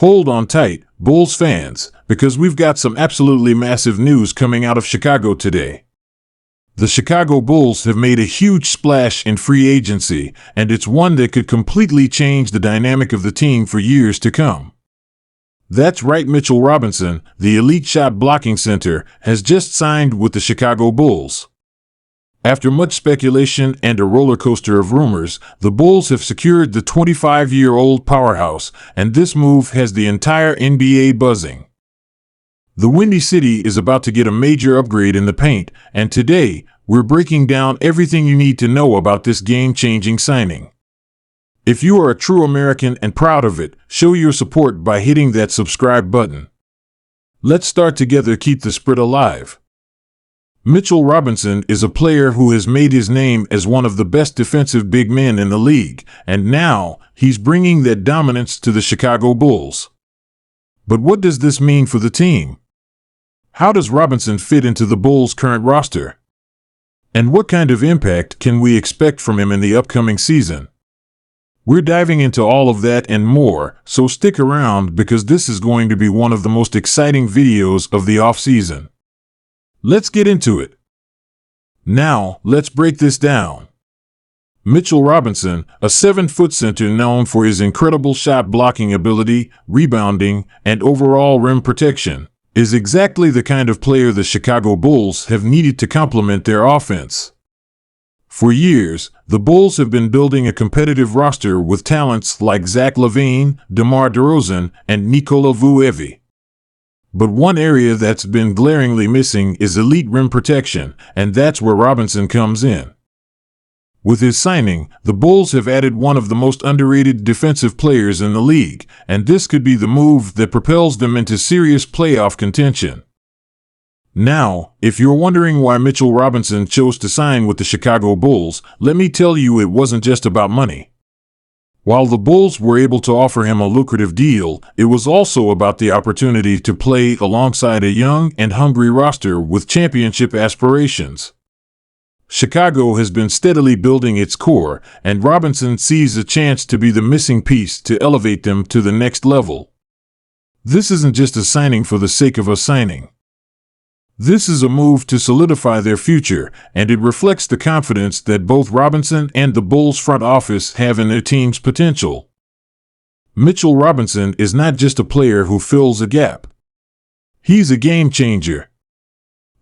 Hold on tight, Bulls fans, because we've got some absolutely massive news coming out of Chicago today. The Chicago Bulls have made a huge splash in free agency, and it's one that could completely change the dynamic of the team for years to come. That's right, Mitchell Robinson, the elite shot blocking center, has just signed with the Chicago Bulls. After much speculation and a roller coaster of rumors, the Bulls have secured the 25-year-old powerhouse, and this move has the entire NBA buzzing. The Windy City is about to get a major upgrade in the paint, and today, we're breaking down everything you need to know about this game-changing signing. If you are a true American and proud of it, show your support by hitting that subscribe button. Let's start together, keep the spirit alive. Mitchell Robinson is a player who has made his name as one of the best defensive big men in the league, and now he's bringing that dominance to the Chicago Bulls. But what does this mean for the team? How does Robinson fit into the Bulls' current roster? And what kind of impact can we expect from him in the upcoming season? We're diving into all of that and more, so stick around because this is going to be one of the most exciting videos of the offseason. Let's get into it. Now, let's break this down. Mitchell Robinson, a 7-foot center known for his incredible shot blocking ability, rebounding, and overall rim protection, is exactly the kind of player the Chicago Bulls have needed to complement their offense. For years, the Bulls have been building a competitive roster with talents like Zach LaVine, DeMar DeRozan, and Nikola Vucevic. But one area that's been glaringly missing is elite rim protection, and that's where Robinson comes in. With his signing, the Bulls have added one of the most underrated defensive players in the league, and this could be the move that propels them into serious playoff contention. Now, if you're wondering why Mitchell Robinson chose to sign with the Chicago Bulls, let me tell you it wasn't just about money. While the Bulls were able to offer him a lucrative deal, it was also about the opportunity to play alongside a young and hungry roster with championship aspirations. Chicago has been steadily building its core, and Robinson sees a chance to be the missing piece to elevate them to the next level. This isn't just a signing for the sake of a signing. This is a move to solidify their future, and it reflects the confidence that both Robinson and the Bulls front office have in their team's potential. Mitchell Robinson is not just a player who fills a gap. He's a game changer.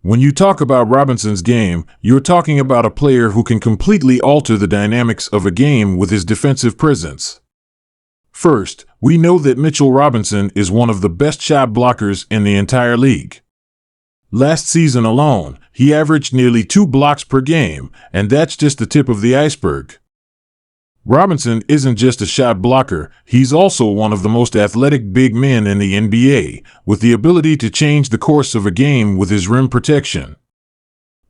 When you talk about Robinson's game, you're talking about a player who can completely alter the dynamics of a game with his defensive presence. First, we know that Mitchell Robinson is one of the best shot blockers in the entire league. Last season alone, he averaged nearly 2 blocks per game, and that's just the tip of the iceberg. Robinson isn't just a shot blocker, he's also one of the most athletic big men in the NBA, with the ability to change the course of a game with his rim protection.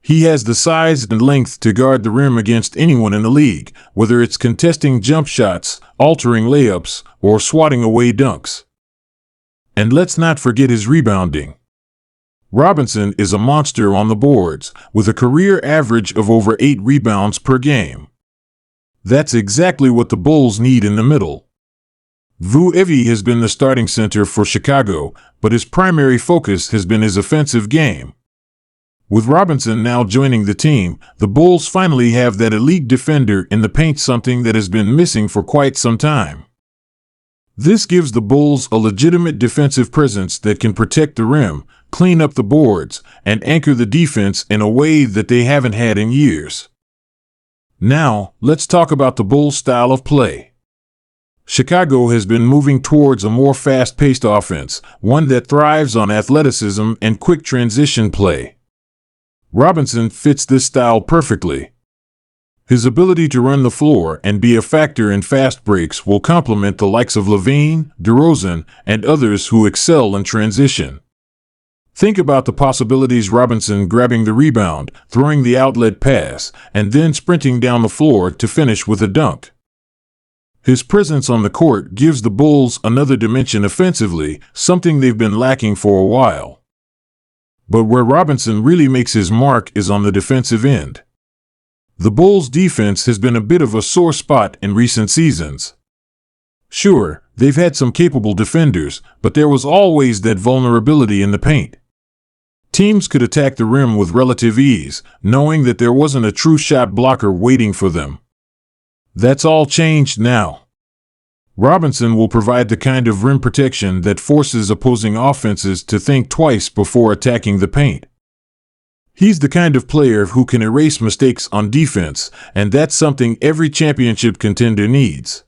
He has the size and length to guard the rim against anyone in the league, whether it's contesting jump shots, altering layups, or swatting away dunks. And let's not forget his rebounding. Robinson is a monster on the boards, with a career average of over 8 rebounds per game. That's exactly what the Bulls need in the middle. Vucevic has been the starting center for Chicago, but his primary focus has been his offensive game. With Robinson now joining the team, the Bulls finally have that elite defender in the paint, something that has been missing for quite some time. This gives the Bulls a legitimate defensive presence that can protect the rim, clean up the boards, and anchor the defense in a way that they haven't had in years. Now, let's talk about the Bulls' style of play. Chicago has been moving towards a more fast-paced offense, one that thrives on athleticism and quick transition play. Robinson fits this style perfectly. His ability to run the floor and be a factor in fast breaks will complement the likes of LaVine, DeRozan, and others who excel in transition. Think about the possibilities: Robinson grabbing the rebound, throwing the outlet pass, and then sprinting down the floor to finish with a dunk. His presence on the court gives the Bulls another dimension offensively, something they've been lacking for a while. But where Robinson really makes his mark is on the defensive end. The Bulls' defense has been a bit of a sore spot in recent seasons. Sure, They've had some capable defenders, but there was always that vulnerability in the paint. Teams could attack the rim with relative ease, knowing that there wasn't a true shot blocker waiting for them. That's all changed now. Robinson will provide the kind of rim protection that forces opposing offenses to think twice before attacking the paint. He's the kind of player who can erase mistakes on defense, and that's something every championship contender needs.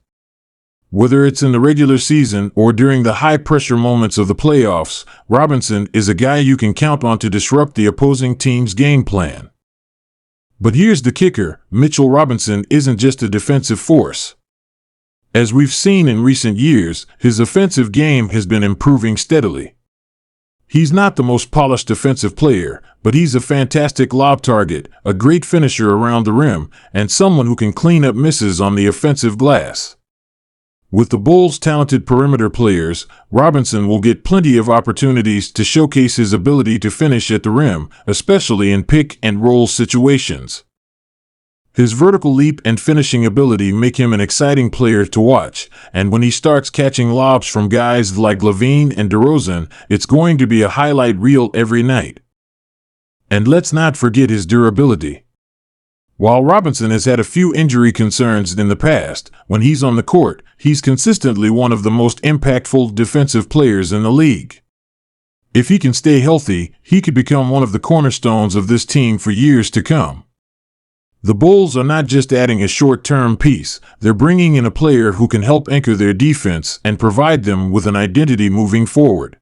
Whether it's in the regular season or during the high-pressure moments of the playoffs, Robinson is a guy you can count on to disrupt the opposing team's game plan. But here's the kicker: Mitchell Robinson isn't just a defensive force. As we've seen in recent years, his offensive game has been improving steadily. He's not the most polished defensive player, but he's a fantastic lob target, a great finisher around the rim, and someone who can clean up misses on the offensive glass. With the Bulls' talented perimeter players, Robinson will get plenty of opportunities to showcase his ability to finish at the rim, especially in pick-and-roll situations. His vertical leap and finishing ability make him an exciting player to watch, and when he starts catching lobs from guys like LaVine and DeRozan, it's going to be a highlight reel every night. And let's not forget his durability. While Robinson has had a few injury concerns in the past, when he's on the court, he's consistently one of the most impactful defensive players in the league. If he can stay healthy, he could become one of the cornerstones of this team for years to come. The Bulls are not just adding a short-term piece, they're bringing in a player who can help anchor their defense and provide them with an identity moving forward.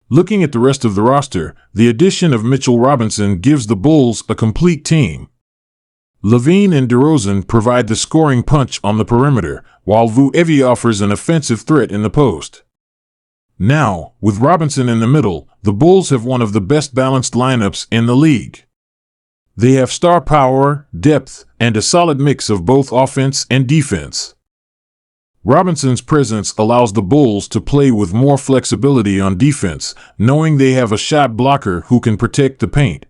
Looking at the rest of the roster, the addition of Mitchell Robinson gives the Bulls a complete team. LaVine and DeRozan provide the scoring punch on the perimeter, while Vuevi offers an offensive threat in the post. Now, with Robinson in the middle, the Bulls have one of the best balanced lineups in the league. They have star power, depth, and a solid mix of both offense and defense. Robinson's presence allows the Bulls to play with more flexibility on defense, knowing they have a shot blocker who can protect the paint.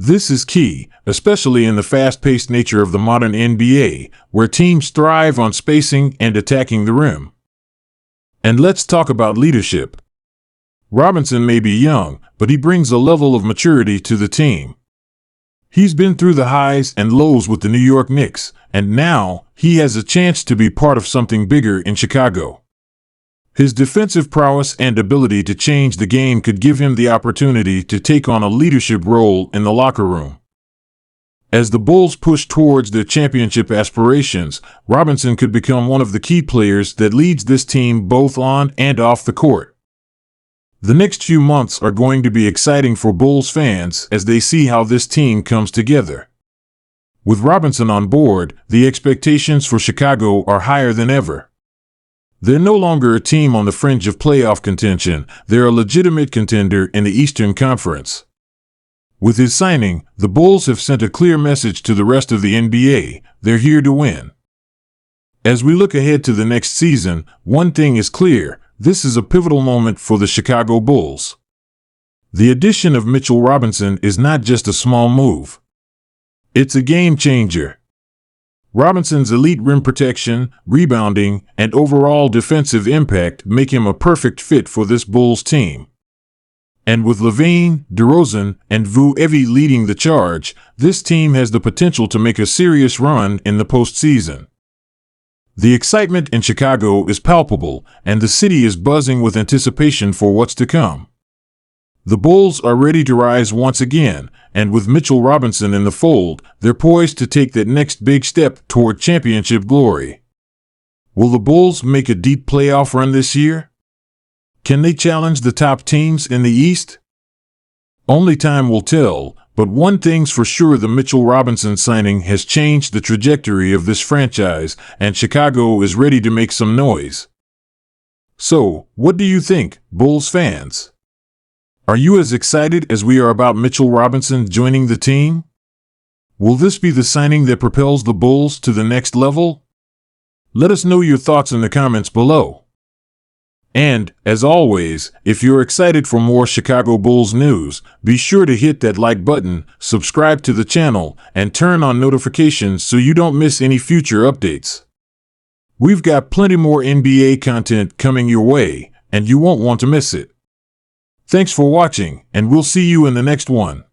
This is key, especially in the fast-paced nature of the modern NBA, where teams thrive on spacing and attacking the rim. And let's talk about leadership. Robinson may be young, but he brings a level of maturity to the team. He's been through the highs and lows with the New York Knicks, and now he has a chance to be part of something bigger in Chicago. His defensive prowess and ability to change the game could give him the opportunity to take on a leadership role in the locker room. As the Bulls push towards their championship aspirations, Robinson could become one of the key players that leads this team both on and off the court. The next few months are going to be exciting for Bulls fans as they see how this team comes together. With Robinson on board, the expectations for Chicago are higher than ever. They're no longer a team on the fringe of playoff contention, they're a legitimate contender in the Eastern Conference. With his signing, the Bulls have sent a clear message to the rest of the NBA: they're here to win. As we look ahead to the next season, one thing is clear: this is a pivotal moment for the Chicago Bulls. The addition of Mitchell Robinson is not just a small move. It's a game changer. Robinson's elite rim protection, rebounding, and overall defensive impact make him a perfect fit for this Bulls team. And with LaVine, DeRozan, and Vuevi leading the charge, this team has the potential to make a serious run in the postseason. The excitement in Chicago is palpable, and the city is buzzing with anticipation for what's to come. The Bulls are ready to rise once again, and with Mitchell Robinson in the fold, they're poised to take that next big step toward championship glory. Will the Bulls make a deep playoff run this year? Can they challenge the top teams in the East? Only time will tell, but one thing's for sure: the Mitchell Robinson signing has changed the trajectory of this franchise, and Chicago is ready to make some noise. So, what do you think, Bulls fans? Are you as excited as we are about Mitchell Robinson joining the team? Will this be the signing that propels the Bulls to the next level? Let us know your thoughts in the comments below. And, as always, if you're excited for more Chicago Bulls news, be sure to hit that like button, subscribe to the channel, and turn on notifications so you don't miss any future updates. We've got plenty more NBA content coming your way, and you won't want to miss it. Thanks for watching, and we'll see you in the next one.